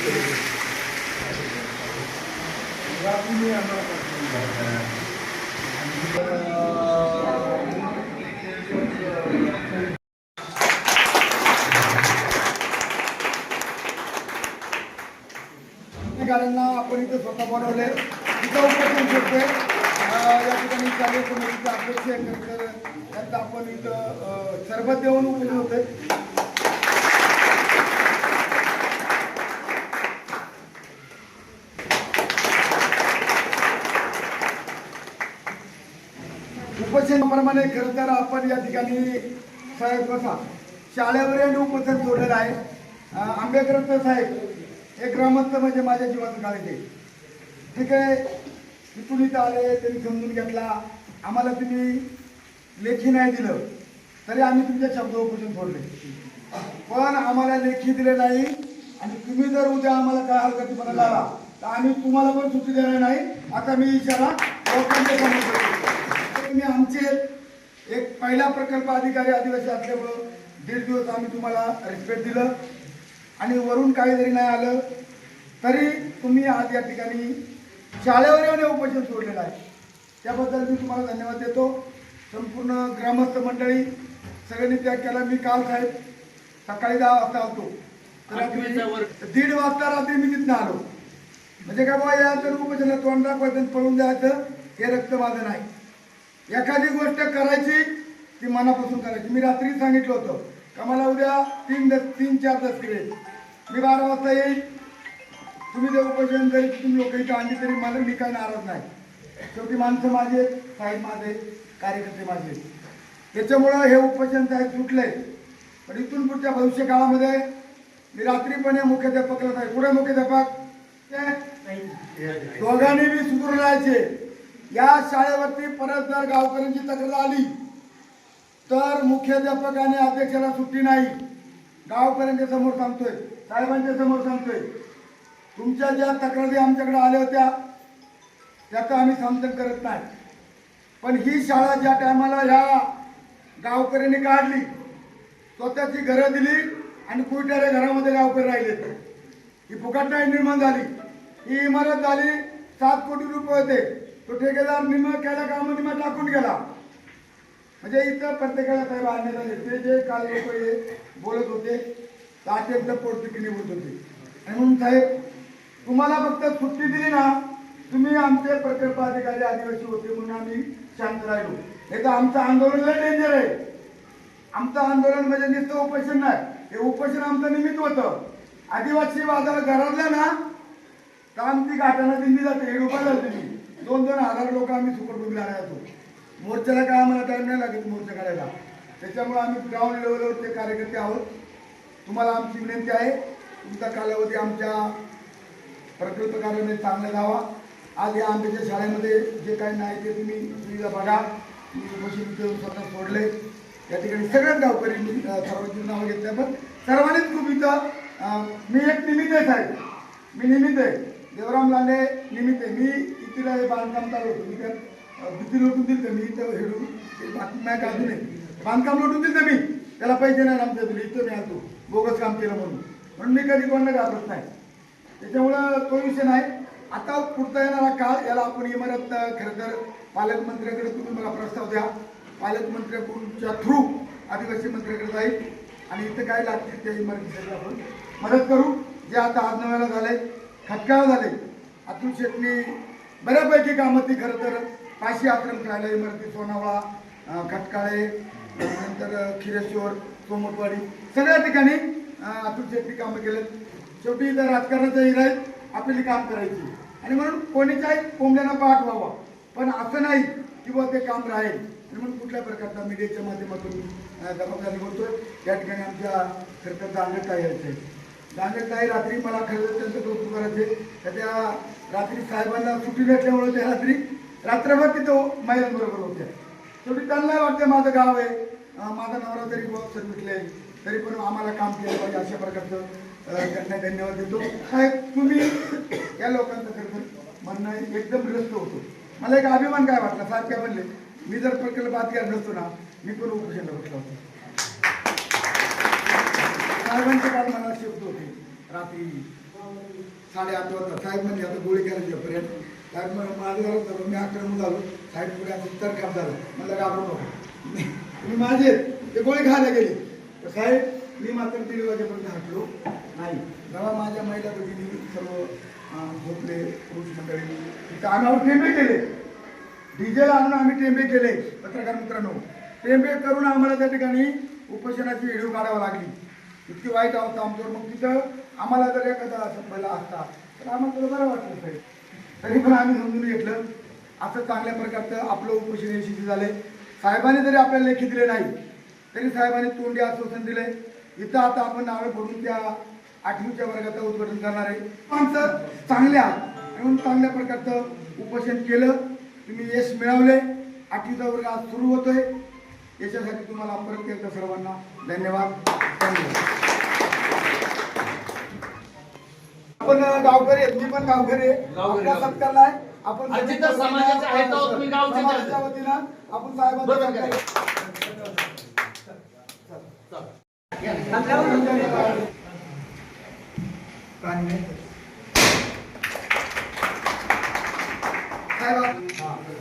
अधिकाऱ्यांना आपण इथं स्वतः बनवले तिथं उपोषण करतोय. या ठिकाणी शालेय समितीचे अध्यक्ष तर त्यांचं आपण इथं सरबत देऊन उपोषण होतंय. उपोषणाप्रमाणे खरं तर आपण या ठिकाणी साहेब बसा शाळेवर उपोषण सोडलेलं आहे. आंबेडकर साहेब एक ग्रामस्थ म्हणजे माझ्या जीवाचं काळजी ठीक आहे. तिथून इथं आले त्यांनी समजून घेतला. आम्हाला तुम्ही लेखी नाही दिलं तरी आम्ही तुमच्या शब्द उपोषण सोडले, पण आम्हाला लेखी दिले नाही. आणि तुम्ही जर उद्या आम्हाला काय हलगर्जीपणा झाला तर आम्ही तुम्हाला पण सुट्टी देणार नाही. आता मी इशारा लोकांच्या समोर करतो. तुम्ही आमचे एक पहिला प्रकल्प अधिकारी आदिवासी असल्यामुळं 1.5 दिवस आम्ही तुम्हाला रिस्पेक्ट दिलं आणि वरून काही जरी नाही आलं तरी तुम्ही आज या ठिकाणी शाळेवर येऊन उपोषण सोडलेलं आहे. त्याबद्दल मी तुम्हाला धन्यवाद देतो. संपूर्ण ग्रामस्थ मंडळी सगळ्यांनी त्याग केला. मी काल साहेब सकाळी 10 वाजता आलतो तर रात्री 1:30 वाजता रात्री मी तिथनं आलो. म्हणजे काय बाबा या तर उपोषणाला तोंड दाखवायचं पळून जायचं हे रक्त माझं नाही. एखादी गोष्ट करायची ती मनापासून करायची. मी रात्री सांगितलं होतं का मला उद्या 3-4 तास केले मी 12 वाजता येईल. तुम्ही ते उपोषण जरी तुम्ही लोक इथं आणली तरी मला मी काय नाराज नाही. शेवटी माणसं माझे साहेब माझे कार्यकर्ते माझे त्याच्यामुळं हे उपोषण साहेब सुटले. पण इथून पुढच्या भविष्य काळामध्ये मी रात्रीपणे मुख्याध्यापकाला साहेब पुढे मुख्याध्यापक दोघांनी बी सुधारून राहायचे. या शाळेवरती परत जर गावकऱ्यांची तक्रार आली तर मुख्याध्यापक आणि अध्यक्षाला सुट्टी नाही. गावकऱ्यांच्या समोर सांगतोय साहेबांच्या समोर सांगतोय तुमच्या ज्या तक्रारी आमच्याकडे आल्या होत्या त्याचं आम्ही समर्थन करत नाही. पण ही शाळा ज्या टायमाला ह्या गावकऱ्यांनी काढली स्वतःची घरं दिली आणि कुठल्या घरामध्ये गावकरी राहिले ही फुकट नाही निर्माण झाली. ही इमारत झाली 7 कोटी रुपये होते. तो ठेकेदार निम्मा केला काम निम्मा टाकून गेला. म्हणजे इथं प्रत्येकाला साहेब आणण्यात आले. ते जे काल लोक बोलत होते ताटेचं पोटतिकीने बोलत होते. आणि म्हणून साहेब तुम्हाला फक्त सुट्टी दिली ना तुम्ही आमचे प्रकल्प अधिकारी आदिवासी होते म्हणून आम्ही शांत राहिलो. हे तर आमचं आंदोलन लय डेंजर आहे. आमचं आंदोलन म्हणजे नुसतं उपोषण नाही. हे उपोषण आमचं निमित्त होतं. आदिवासी बाजारात घरातल्या ना तर आमची घाटाला दिंडी जाते. 1 रुपया जाते. 2-2 हजार लोक आम्ही सुपरडूबला राहतो. मोर्चाला काय आम्हाला टाईम नाही लागत मोर्चा काढायला. त्याच्यामुळे आम्ही ग्राउंड लेवलवरचे कार्यकर्ते आहोत. तुम्हाला आमची विनंती आहे तुमचा कालावधी आमच्या प्रकल्प कार्यालयात चांगला जावा. आज या आंब्याच्या शाळेमध्ये जे काही नाही ते तुम्ही सुविधा बघा. मशीन स्वतः सोडले या ठिकाणी सगळ्याच गावकरी सर्वांची नावं घेतल्या. पण सर्वांनीच खूप इथं मी एक निमित्त आहे साहेब. मी निमित्त आहे. देवराम लांडे निमित्त आहे. मी इथला हे बांधकाम चालू होतं. मी त्यात भीती लोटून दिली तर मी इथं हेडून बातमी नाही काढू नये. बांधकाम लोटून दिलं तर मी त्याला पैसे नाही आमच्या तुला इथं मी आणतो बोगस काम केलं म्हणून मी कधी कोणाला घाबरत नाही. त्याच्यामुळं तो विषय नाही. आता पुढचा येणारा काळ याला आपण इमारत खरं तर पालकमंत्र्याकडे तुम्ही मला प्रस्ताव द्या. पालकमंत्र्यांच्या थ्रू आदिवासी मंत्र्याकडे जाईल आणि इथं काय लागतील त्या इमारतीसाठी आपण मदत करू. जे आता आज नव्याला झाले खटकाळ झाले अतुल शेटनी बऱ्यापैकी कामं ती खरं तर 500 आश्रम राहिला इमारती सोनावळा खटकाळे नंतर खिरेश्वर सोमटवाडी सगळ्या ठिकाणी अतुल शेटनी कामं केलेत. शेवटी इथं राजकारणाचा हिरा आहे आपल्याला काम करायची आणि म्हणून कोणीच्याही कोंबड्यांना पाठ व्हावा. पण असं नाही की बुवा ते काम राहील. आणि म्हणून कुठल्या प्रकारचा मीडियाच्या माध्यमातून जबाबदारी बोलतोय. त्या ठिकाणी आमच्या खरं तर दांगडताई यायचे दांगडताई रात्री मला खरं त्यांचं कौतुक करायचे. त्या रात्री साहेबांना सुट्टी भेटल्यामुळे त्या रात्री रात्रभर तिथं महिलांबरोबर होत्या. शेवटी त्यांना वाटतं माझं गाव आहे माझा नवरा जरी सर्विसले तरी पण आम्हाला काम केलं पाहिजे अशा प्रकारचं त्यांना धन्यवाद देतो. साहेब तुम्ही या लोकांचं खरं म्हणणं एकदम ग्रस्त होतो. मला एक अभिमान काय वाटला साहेब काय म्हणले मी जर प्रकल्प अधिकारी नसतो ना मी पण उपोषणला बसलो होतो. साहेबांचे काल मला शब्द होते रात्री 8:30 वाजता साहेब म्हणजे आता गोळी करायची पर्यंत साहेब माझं झालं तर मी आक्रमण झालो साहेब पुढे असं तर काम झालं मला घाबरू नका मी माझे ते गोळी खायला गेली तर साहेब मी मात्र 3 वाजेपर्यंत हटलो नाही जेव्हा माझ्या महिला भगिनी सर्व झोपले पुरुष मंडळी तिथं आम्ही टेंबे केले डिझेल आणून आम्ही टेंबे केले पत्रकार मित्रांनो टेंबे करून आम्हाला त्या ठिकाणी उपोषणाची व्हिडिओ काढावं लागली इतकी वाईट अवस्था आमच्यावर मग तिथं आम्हाला जर एखादा संपला असता तर आम्हाला थोडं बरं वाटलं साहेब तरी पण आम्ही समजून घेतलं असं चांगल्या प्रकारचं आपलं उपोषण यशस्वी झाले साहेबांनी जरी आपल्याला लेखी दिले नाही तरी साहेबांनी तोंडी आश्वासन दिले इथं आता आपण नावे फोडून त्या 8वीच्या वर्गाचं उद्घाटन करणार आहे माणसं चांगले आहात म्हणून चांगल्या प्रकारचं उपोषण केलं तुम्ही यश मिळवले 8वीचा वर्ग आज सुरू होतोय याच्यासाठी तुम्हाला परत एकदा सर्वांना धन्यवाद आपण गावकरी आहेत मी पण गावकरी आहे सत्कार नाही आपण समाजाच्या वतीनं आपण साहेबांना साहेब